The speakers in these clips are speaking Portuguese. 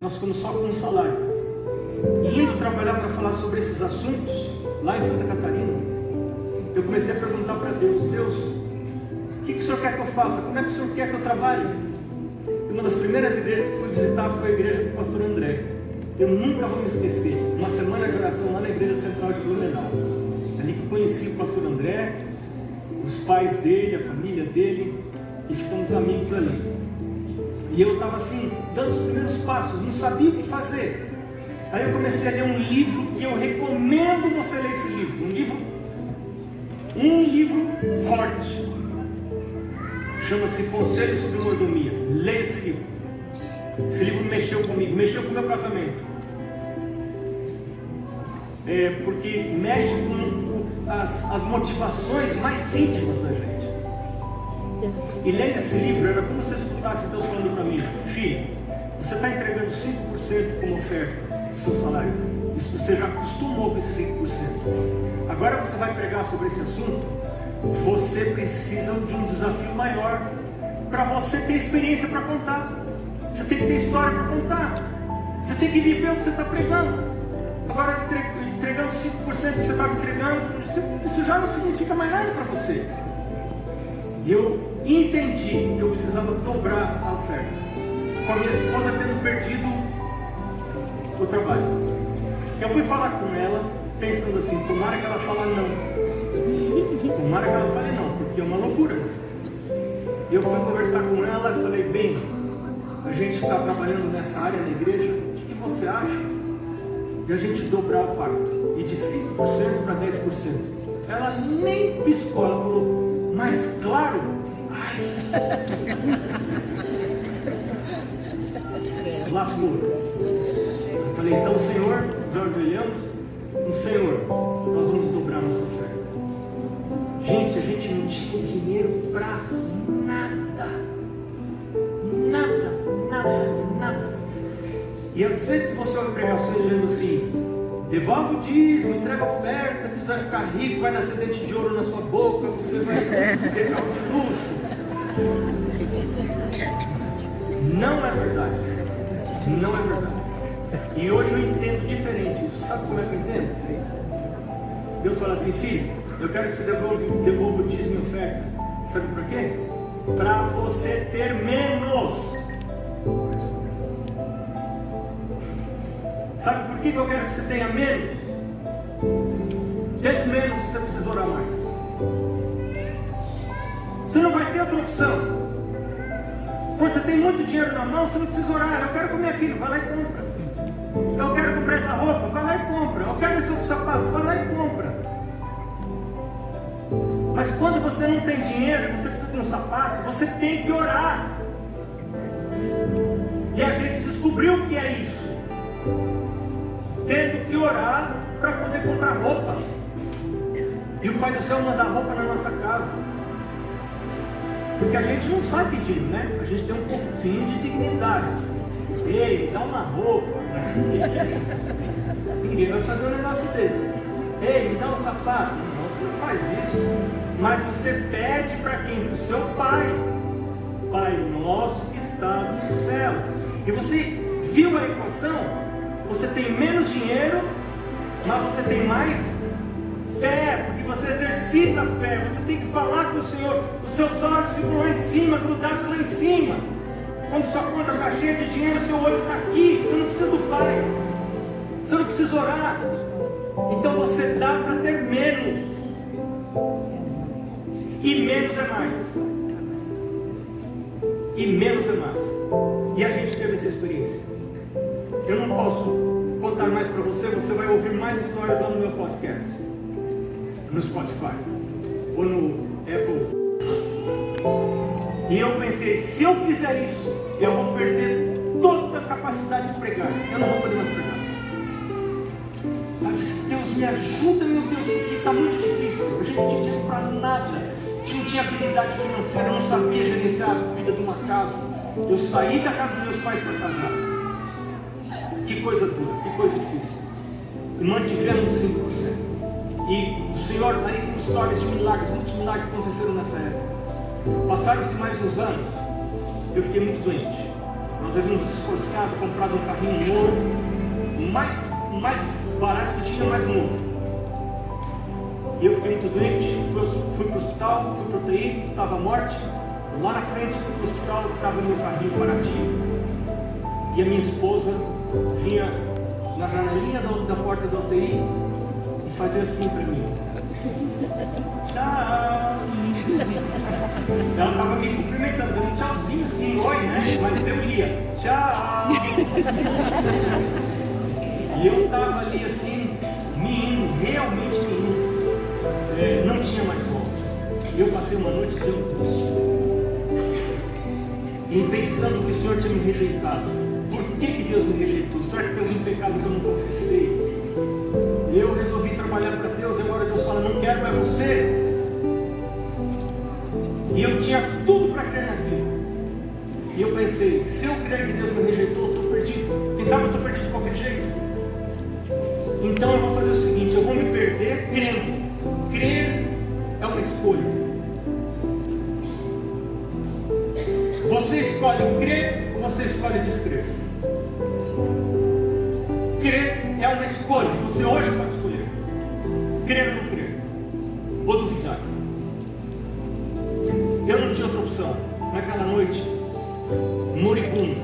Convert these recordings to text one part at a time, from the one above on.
nós ficamos só com um salário. E indo trabalhar para falar sobre esses assuntos, lá em Santa Catarina, eu comecei a perguntar para Deus: Deus, o que o Senhor quer que eu faça? Como é que o Senhor quer que eu trabalhe? E uma das primeiras igrejas que fui visitar foi a igreja do pastor André. Eu nunca vou me esquecer, uma semana de oração lá na igreja central de Blumenau. Ali que eu conheci o pastor André, os pais dele, a família dele, e ficamos amigos ali. E eu estava assim, dando os primeiros passos, não sabia o que fazer. Aí eu comecei a ler um livro que eu recomendo você ler esse livro. Um livro forte. Chama-se Conselhos sobre Mordomia. Leia esse livro. Esse livro mexeu comigo, mexeu com o meu casamento. Porque mexe com as motivações mais íntimas da gente. E lendo esse livro, era como se eu escutasse Deus falando para mim: filho, você está entregando 5% como oferta do seu salário. Isso você já acostumou com esses 5%. Agora você vai pregar sobre esse assunto. Você precisa de um desafio maior para você ter experiência para contar. Você tem que ter história para contar. Você tem que viver o que você está pregando. Agora, entregando 5% que você estava entregando, isso já não significa mais nada para você. E eu entendi que eu precisava dobrar a oferta. Com a minha esposa tendo perdido o trabalho, eu fui falar com ela pensando assim: tomara que ela fale não. Tomara que ela fale não, porque é uma loucura. Eu fui conversar com ela e falei: bem, a gente está trabalhando nessa área na igreja, o que você acha de a gente dobrar o pacto? E de 5% para 10%. Ela nem piscou, ela falou: mas claro. Lascou. Eu falei: então, Senhor, nos ajoelhamos. Senhor, nós vamos dobrar nossa oferta. Gente, a gente não tinha dinheiro para nada. Nada. E às vezes você ouve pregações dizendo assim: devolve o dízimo, entrega a oferta, que você vai ficar rico, vai nascer dente de ouro na sua boca, você vai ter carro de luxo. Não é verdade. Não é verdade. E hoje eu entendo diferente isso. Sabe como é que eu entendo? Deus fala assim: filho, eu quero que você devolva o dízimo e oferta. Sabe por quê? Para você ter menos. Sabe por que eu quero que você tenha menos? Tendo menos, você precisa orar mais. Você não vai ter outra opção. Quando você tem muito dinheiro na mão, você não precisa orar. Eu quero comer aquilo, vai lá e compra. Eu quero comprar essa roupa, vai lá e compra. Eu quero esse outro sapato, vai lá e compra. Mas quando você não tem dinheiro, você precisa de um sapato, você tem que orar. E a gente descobriu o que é isso. Tendo que orar para poder comprar roupa. E o Pai do Céu manda roupa na nossa casa. Porque a gente não sai pedindo, né? A gente tem um pouquinho de dignidade. Ei, dá uma roupa. Que é isso? Ninguém vai fazer um negócio desse. Ei, me dá um sapato. Não, você não faz isso. Mas você pede para quem? Para o seu Pai. Pai nosso que está no céu. E você viu a equação? Você tem menos dinheiro, mas você tem mais fé, porque você exercita a fé. Você tem que falar com o Senhor. Os seus olhos ficam lá em cima, grudados lá em cima. Quando sua conta está cheia de dinheiro, seu olho está aqui. Você não precisa do Pai. Você não precisa orar. Então você dá para ter menos. E menos é mais. E menos é mais. E a gente teve essa experiência. Eu não posso contar mais para você. Você vai ouvir mais histórias lá no meu podcast, no Spotify ou no Apple. E eu pensei: se eu fizer isso, eu vou perder toda a capacidade de pregar. Eu não vou poder mais pregar. Eu disse: Deus, me ajuda, meu Deus, porque está muito difícil. A gente não tinha dinheiro para nada. A gente não tinha habilidade financeira. Eu não sabia gerenciar a vida de uma casa. Eu saí da casa dos meus pais para casar. Que coisa dura, que coisa difícil. E mantivemos 5%. E o Senhor, aí tem histórias de milagres, muitos milagres aconteceram nessa época. Passaram-se mais uns anos, eu fiquei muito doente. Nós havíamos esforçado, comprado um carrinho novo, o mais barato que tinha, mais novo. E eu fiquei muito doente, fui para o hospital, fui para o UTI, estava à morte. Lá na frente, fui para o hospital, estava no meu carrinho baratinho. E a minha esposa vinha na janelinha da porta da UTI e fazia assim para mim. Tchau! Ela estava me cumprimentando, dando um tchauzinho assim, oi, né? Mas eu lia, tchau! E eu estava ali assim, me indo, realmente me indo. Não tinha mais volta. E eu passei uma noite de angústia. E pensando que o Senhor tinha me rejeitado. Por que Deus me rejeitou? Será que tem algum pecado que eu não confessei? Eu resolvi trabalhar para Deus e agora Deus fala, não quero mais você. E eu tinha tudo para crer naquilo. E eu pensei, se eu crer que Deus me rejeitou, eu estou perdido. Quem sabe eu estou perdido de qualquer jeito. Então eu vou fazer o seguinte, eu vou me perder crendo. Crer é uma escolha. Você escolhe crer ou você escolhe descrer? Crer é uma escolha. Você hoje pode escolher. Crer ou não crer. Ou duvidar. Eu não tinha outra opção. Naquela noite, moribundo,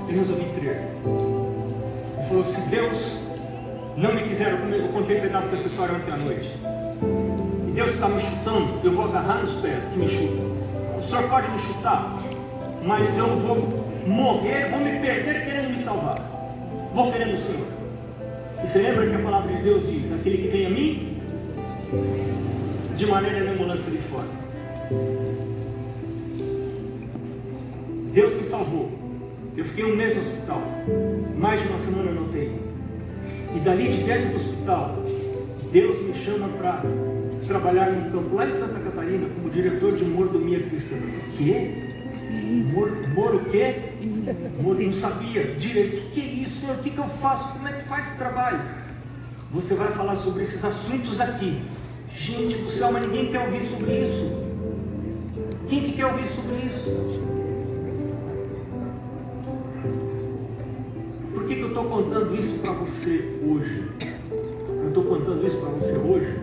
eu resolvi crer. Ele falou, se Deus não me quiser, eu contei um pedaço dessa história ontem à noite. E Deus está me chutando, eu vou agarrar nos pés que me chutam. O Senhor pode me chutar, mas eu vou morrer, vou me perder querendo me salvar. Vou querendo o Senhor. E você lembra que a palavra de Deus diz, aquele que vem a mim, de maneira nenhuma lança ele fora. Deus me salvou. Eu fiquei um mês no hospital, mais de uma semana na UTI. E dali de dentro do hospital, Deus me chama para trabalhar num campo lá em Santa Catarina como diretor de mordomia cristã. Que? Moro o quê? Moro, não sabia direito. O que é isso, Senhor? O que eu faço? Como é que faz esse trabalho? Você vai falar sobre esses assuntos aqui. Gente do céu, mas ninguém quer ouvir sobre isso. Quem que quer ouvir sobre isso? Por que eu estou contando isso para você hoje? Eu estou contando isso para você hoje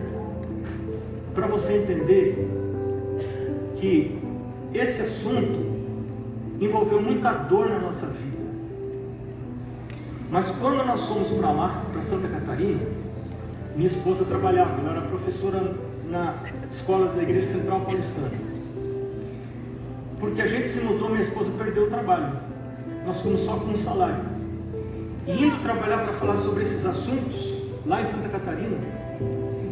para você entender que esse assunto envolveu muita dor na nossa vida. Mas quando nós fomos para lá, para Santa Catarina, minha esposa trabalhava, ela era professora na escola da Igreja Central Paulistana. Porque a gente se mudou, minha esposa perdeu o trabalho. Nós ficamos só com um salário. E indo trabalhar para falar sobre esses assuntos, lá em Santa Catarina,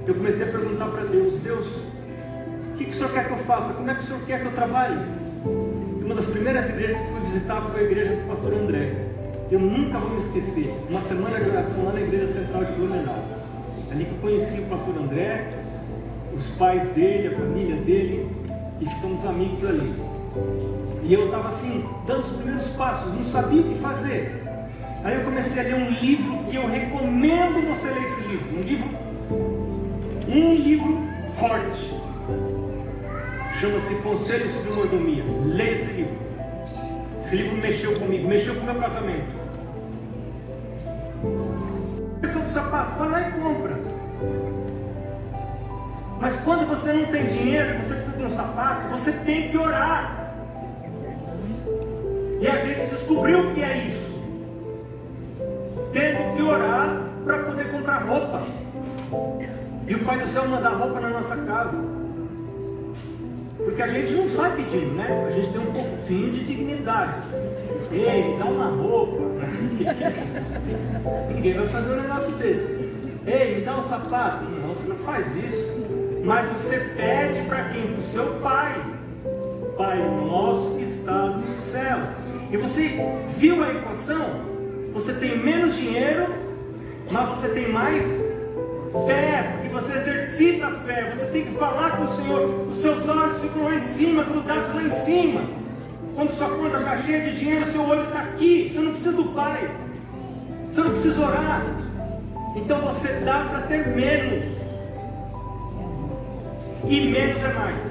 eu comecei a perguntar para Deus, Deus, o que o Senhor quer que eu faça? Como é que o Senhor quer que eu trabalhe? Uma das primeiras igrejas que fui visitar foi a igreja do pastor André. Eu nunca vou me esquecer, uma semana de oração lá na igreja central de Blumenau. Ali que eu conheci o pastor André, os pais dele, a família dele, e ficamos amigos ali. E eu estava assim, dando os primeiros passos, não sabia o que fazer. Aí eu comecei a ler um livro que eu recomendo você ler esse livro. Um livro forte. Chama-se Conselhos sobre Mordomia. Leia esse livro. Esse livro mexeu comigo, mexeu com o meu casamento. Questão do sapato, vai lá e compra. Mas quando você não tem dinheiro, você precisa de um sapato, você tem que orar. E a gente descobriu o que é isso. Tendo que orar para poder comprar roupa. E o Pai do Céu mandar roupa na nossa casa. Porque a gente não sai pedindo, né? A gente tem um pouquinho de dignidade. Ei, me dá uma roupa. O que é isso? Ninguém vai fazer um negócio desse. Ei, me dá um sapato. Não, você não faz isso. Mas você pede para quem? Para o seu Pai. Pai nosso que está no céu. E você viu a equação? Você tem menos dinheiro, mas você tem mais fé, porque você exercita a fé. Você tem que falar com o Senhor. Os seus olhos ficam lá em cima, grudados lá em cima. Quando sua conta está cheia de dinheiro, seu olho está aqui. Você não precisa do Pai. Você não precisa orar. Então você dá para ter menos. E menos é mais.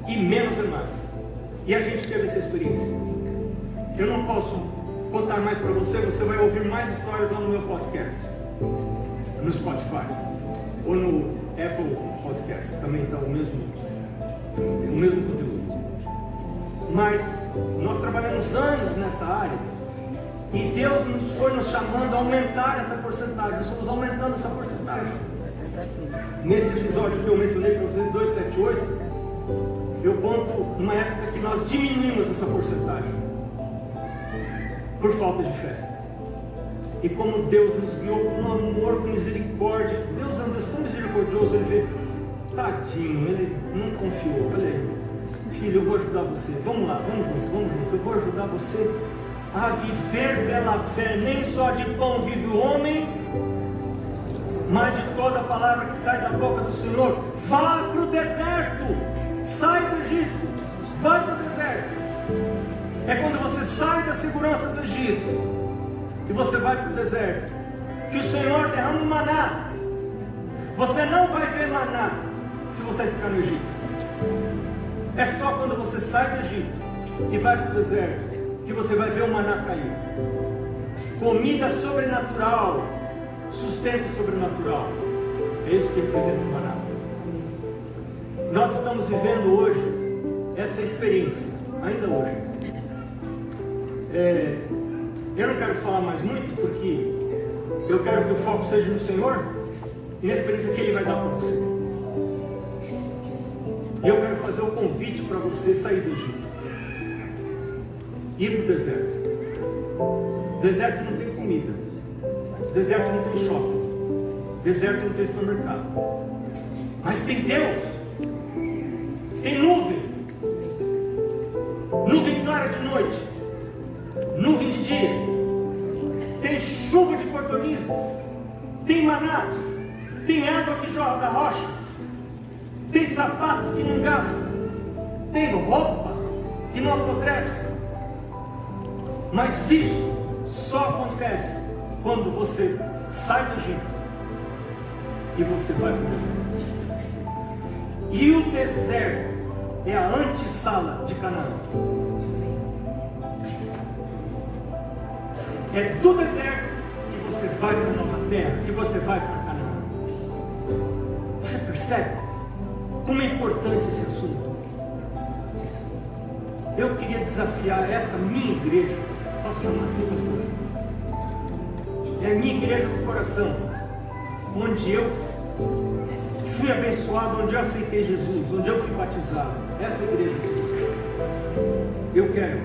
E menos é mais. E a gente teve essa experiência. Eu não posso contar mais para você, você vai ouvir mais histórias lá no meu podcast, no Spotify, ou no Apple Podcast, também está o mesmo conteúdo. Mas nós trabalhamos anos nessa área, e Deus foi nos chamando a aumentar essa porcentagem. Nós estamos aumentando essa porcentagem. Nesse episódio que eu mencionei para vocês, 278, eu conto numa época que nós diminuímos essa porcentagem por falta de fé. E como Deus nos guiou com amor, com misericórdia. Deus é tão misericordioso, Ele vê, tadinho, Ele não confiou. Olha aí, filho, eu vou ajudar você. Vamos lá, vamos junto. Eu vou ajudar você a viver pela fé. Nem só de pão vive o homem, mas de toda a palavra que sai da boca do Senhor. Vá para o deserto, sai do Egito, vai para o deserto. É quando você sai da segurança do Egito e você vai para o deserto que o Senhor derrama o maná. Você não vai ver maná se você ficar no Egito. É só quando você sai do Egito e vai para o deserto que você vai ver o maná cair. Comida sobrenatural, sustento sobrenatural. É isso que representa o maná. Nós estamos vivendo hoje essa experiência, ainda hoje. Eu não quero falar mais muito, porque eu quero que o foco seja no Senhor e na experiência que Ele vai dar para você. E eu quero fazer o convite para você sair do Egito, ir para o deserto. Deserto não tem comida, deserto não tem shopping, deserto não tem supermercado, mas tem Deus, tem nuvem clara de noite, nuvem de dia, tem chuva de cordonizes, tem maná, tem água que jorra da rocha, tem sapato que não gasta, tem roupa que não apodrece. Mas isso só acontece quando você sai do Egito e você vai para o deserto. E o deserto é a antessala de Canaã. É do deserto que você vai para a nova terra, que você vai para Canaã. Você percebe como é importante esse assunto? Eu queria desafiar essa minha igreja. Posso chamar assim, pastor? É a minha igreja do coração, onde eu fui abençoado, onde eu aceitei Jesus, onde eu fui batizado. Essa é a igreja. Eu quero